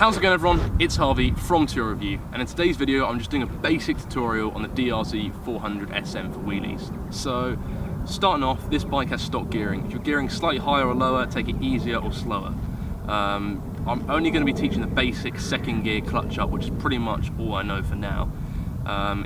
How's it going, everyone? It's Harvey from To Wheelie Review, and in today's video I'm just doing a basic tutorial on the Drz400Sm for wheelies. So starting off, this bike has stock gearing. If you're gearing slightly higher or lower, take it easier or slower. I'm only going to be teaching the basic second gear clutch up, which is pretty much all I know for now.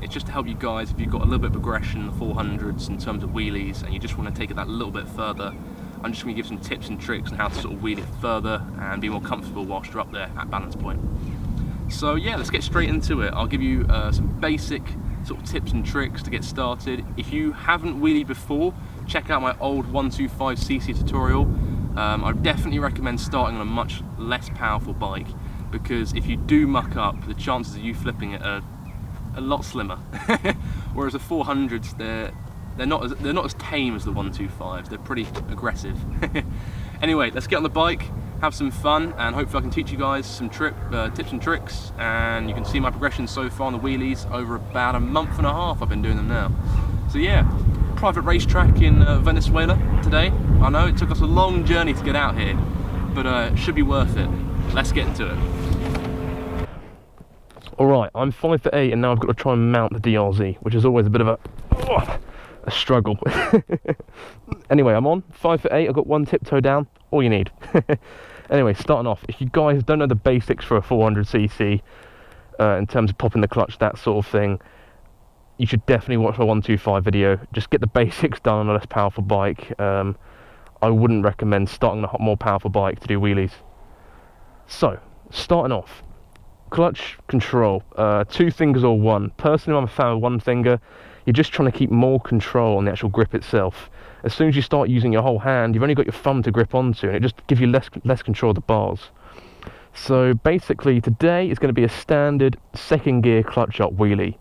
It's just to help you guys if you've got a little bit of progression in the 400s in terms of wheelies and you just want to take it that little bit further. I'm just going to give some tips and tricks on how to sort of wheel it further and be more comfortable whilst you're up there at balance point. So yeah, let's get straight into it. I'll give you some basic sort of tips and tricks to get started. If you haven't wheelied before, check out my old 125cc tutorial. I definitely recommend starting on a much less powerful bike, because if you do muck up, the chances of you flipping it are a lot slimmer. Whereas the 400s, they're not as tame as the 125s. They're pretty aggressive. Anyway, let's get on the bike, have some fun, and hopefully I can teach you guys some tips and tricks, and you can see my progression so far on the wheelies over about a month and a half I've been doing them now. So yeah, private racetrack in Venezuela today. I know it took us a long journey to get out here, but it should be worth it. Let's get into it. Alright, I'm 5'8" and now I've got to try and mount the DRZ, which is always a bit of a struggle. Anyway, I'm on 5'8", I've got one tiptoe down, all you need. Anyway, starting off, if you guys don't know the basics for a 400cc in terms of popping the clutch, that sort of thing, you should definitely watch my 125 video. Just get the basics done on a less powerful bike. I wouldn't recommend starting on a more powerful bike to do wheelies. So, starting off, clutch control, two fingers or one. Personally, I'm a fan of one finger. You're just trying to keep more control on the actual grip itself. As soon as you start using your whole hand, you've only got your thumb to grip onto, and it just gives you less control of the bars. So basically, today is going to be a standard second gear clutch up wheelie.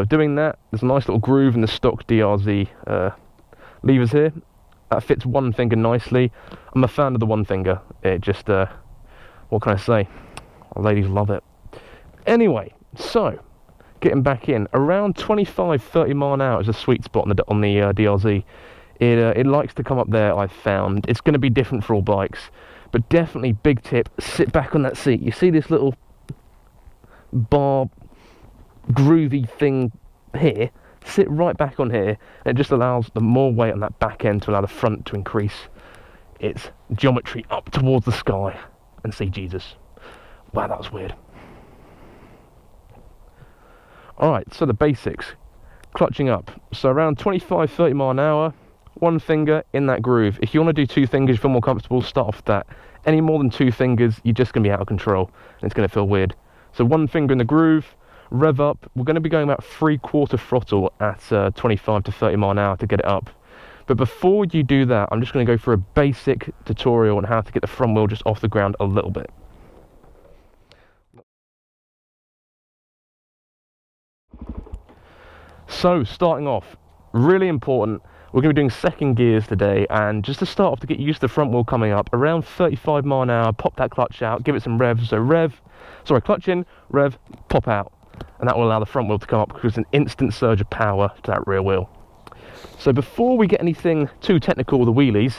Doing that, there's a nice little groove in the stock DRZ levers here. That fits one finger nicely. I'm a fan of the one finger. It just, what can I say? Ladies love it. Anyway, so getting back in, around 25-30 mile an hour is a sweet spot on the DRZ. It likes to come up there, I've found. It's going to be different for all bikes, but definitely big tip, sit back on that seat. You see this little bar groovy thing here? Sit right back on here, and it just allows the more weight on that back end to allow the front to increase its geometry up towards the sky and see Jesus. Wow, that was weird. Alright, so the basics. Clutching up. So around 25-30 mile an hour, one finger in that groove. If you want to do two fingers, you feel more comfortable, start off with that. Any more than two fingers, you're just going to be out of control, and it's going to feel weird. So one finger in the groove, rev up. We're going to be going about 3/4 throttle at 25 to 30 mile an hour to get it up. But before you do that, I'm just going to go through a basic tutorial on how to get the front wheel just off the ground a little bit. So, starting off, really important, we're going to be doing second gears today, and just to start off, to get used to the front wheel coming up, around 35 mile an hour, pop that clutch out, give it some revs, so clutch in, rev, pop out, and that will allow the front wheel to come up, because it's an instant surge of power to that rear wheel. So before we get anything too technical with the wheelies,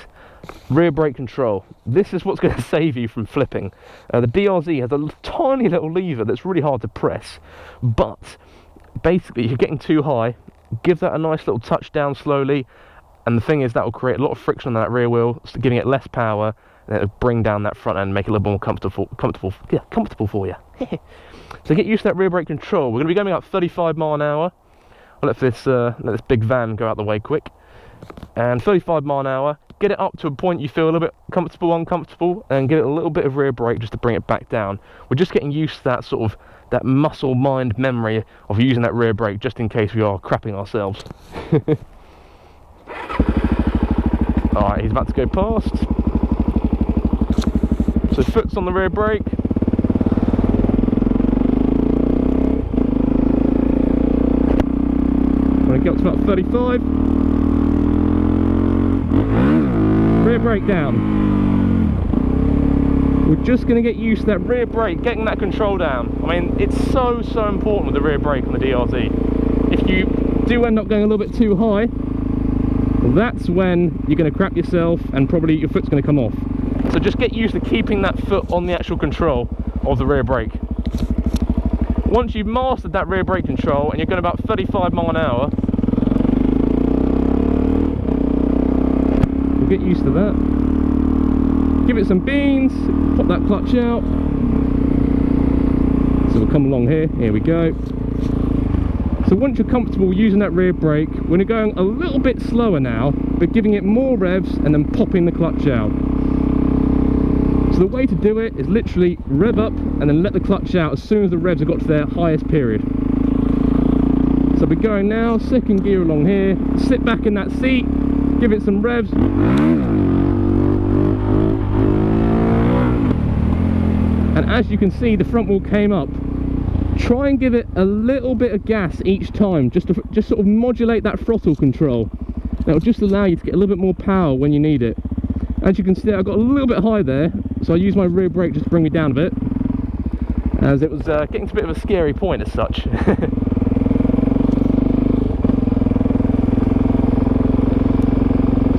rear brake control. This is what's going to save you from flipping. The DRZ has a tiny little lever that's really hard to press, but basically, if you're getting too high, give that a nice little touch down slowly, and the thing is that will create a lot of friction on that rear wheel, giving it less power, and it'll bring down that front end and make it a little more comfortable for you. So get used to that rear brake control. We're going to be going about 35 mile an hour. I'll let this big van go out the way quick. And 35 mile an hour, get it up to a point you feel a little bit comfortable, uncomfortable, and give it a little bit of rear brake just to bring it back down. We're just getting used to that sort of that muscle mind memory of using that rear brake just in case we are crapping ourselves. Alright, he's about to go past. So foot's on the rear brake. When it gets to about 35, rear brake down. We're just going to get used to that rear brake, getting that control down. I mean, it's so important with the rear brake on the DRZ. If you do end up going a little bit too high, that's when you're going to crap yourself and probably your foot's going to come off. So just get used to keeping that foot on the actual control of the rear brake. Once you've mastered that rear brake control and you're going about 35 mile an hour, you'll get used to that. Give it some beans, pop that clutch out. So we'll come along here we go. So once you're comfortable using that rear brake, we're going a little bit slower now, but giving it more revs and then popping the clutch out. So the way to do it is literally rev up and then let the clutch out as soon as the revs have got to their highest period. So we're going now, second gear along here, sit back in that seat, give it some revs. And as you can see, the front wheel came up. Try and give it a little bit of gas each time, just sort of modulate that throttle control. That'll just allow you to get a little bit more power when you need it. As you can see, I got a little bit high there, so I used my rear brake just to bring me down a bit, as it was getting to a bit of a scary point as such.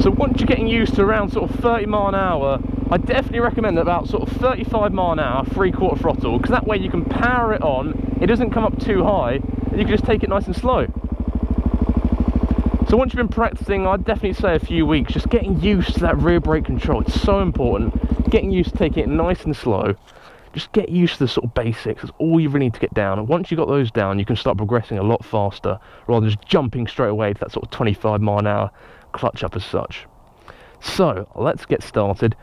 So once you're getting used to around sort of 30 mile an hour, I definitely recommend about sort of 35 mile an hour, 3/4 throttle, because that way you can power it on, it doesn't come up too high, and you can just take it nice and slow. So once you've been practicing, I'd definitely say a few weeks, just getting used to that rear brake control. It's so important. Getting used to taking it nice and slow. Just get used to the sort of basics. That's all you really need to get down. And once you've got those down, you can start progressing a lot faster, rather than just jumping straight away to that sort of 25 mile an hour clutch up as such. So let's get started.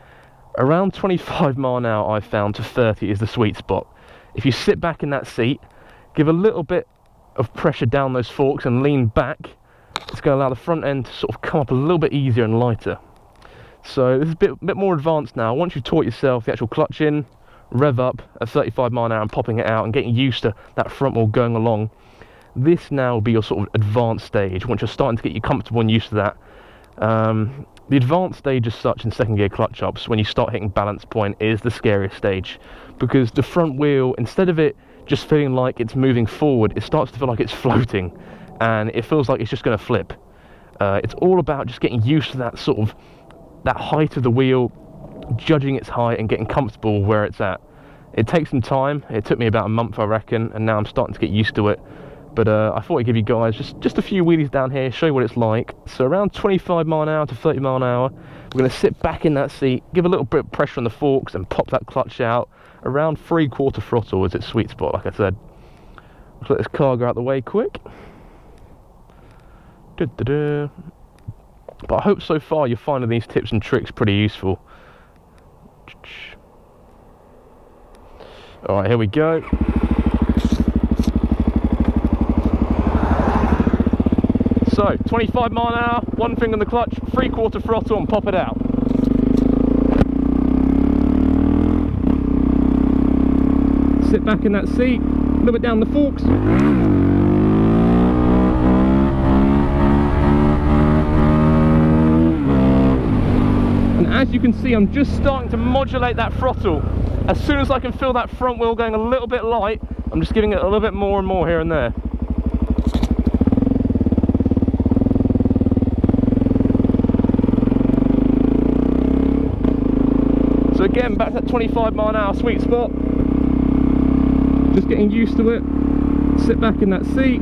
Around 25 mile an hour I've found to 30 is the sweet spot. If you sit back in that seat, give a little bit of pressure down those forks and lean back, it's going to allow the front end to sort of come up a little bit easier and lighter. So this is a bit more advanced now. Once you've taught yourself the actual clutch in, rev up at 35 mile an hour and popping it out and getting used to that front wheel going along, this now will be your sort of advanced stage. Once you're starting to get you comfortable and used to that, the advanced stage as such in second gear clutch ups, when you start hitting balance point, is the scariest stage, because the front wheel, instead of it just feeling like it's moving forward, it starts to feel like it's floating, and it feels like it's just going to flip. It's all about just getting used to that sort of that height of the wheel, judging its height and getting comfortable where it's at. It takes some time. It took me about a month, I reckon, and now I'm starting to get used to it. But I thought I'd give you guys just a few wheelies down here, show you what it's like. So around 25 mile an hour to 30 mile an hour, we're going to sit back in that seat, give a little bit of pressure on the forks and pop that clutch out. Around 3/4 throttle is its sweet spot, like I said. Let's let this car go out the way quick. But I hope so far you're finding these tips and tricks pretty useful. Alright, here we go. So, 25 mile an hour, one finger on the clutch, 3/4 throttle and pop it out. Sit back in that seat, a little bit down the forks. And as you can see, I'm just starting to modulate that throttle. As soon as I can feel that front wheel going a little bit light, I'm just giving it a little bit more and more here and there. So again, back to that 25 mile an hour sweet spot. Just getting used to it. Sit back in that seat.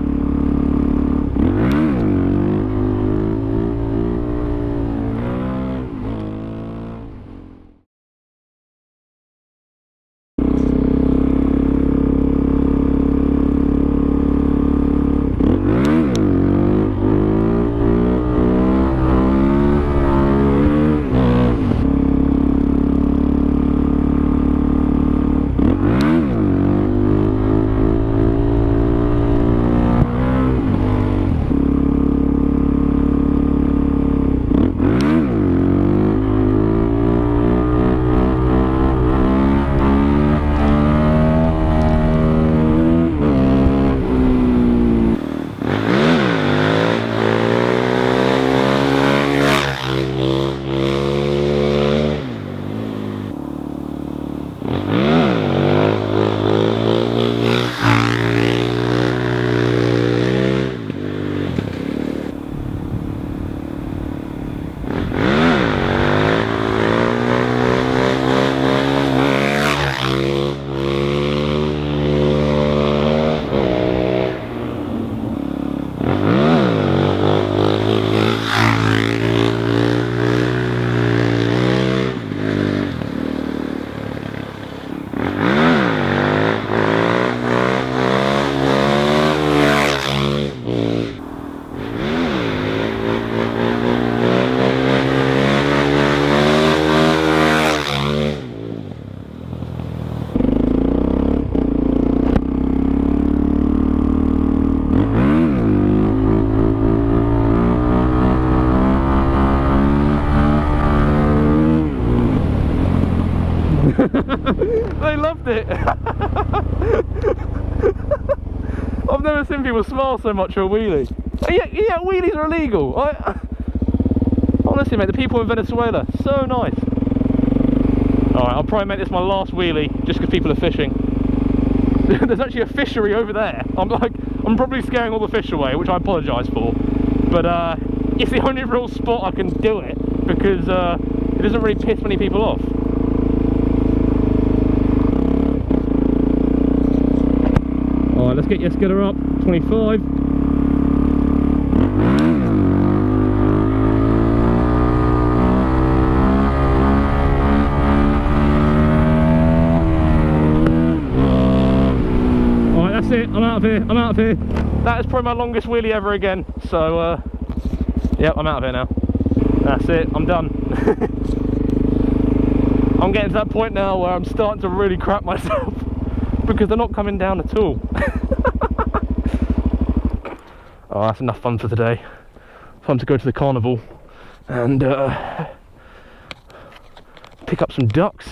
They loved it. I've never seen people smile so much for a wheelie. Yeah, wheelies are illegal. Honestly, mate, the people in Venezuela, so nice. Alright, I'll probably make this my last wheelie just because people are fishing. There's actually a fishery over there. I'm probably scaring all the fish away, which I apologise for. But it's the only real spot I can do it because it doesn't really piss many people off. Alright, let's get your skidder up. 25. Alright, that's it. I'm out of here. That is probably my longest wheelie ever again. So, yep, I'm out of here now. That's it. I'm done. I'm getting to that point now where I'm starting to really crap myself because they're not coming down at all. Oh, that's enough fun for today. Time to go to the carnival and pick up some ducks.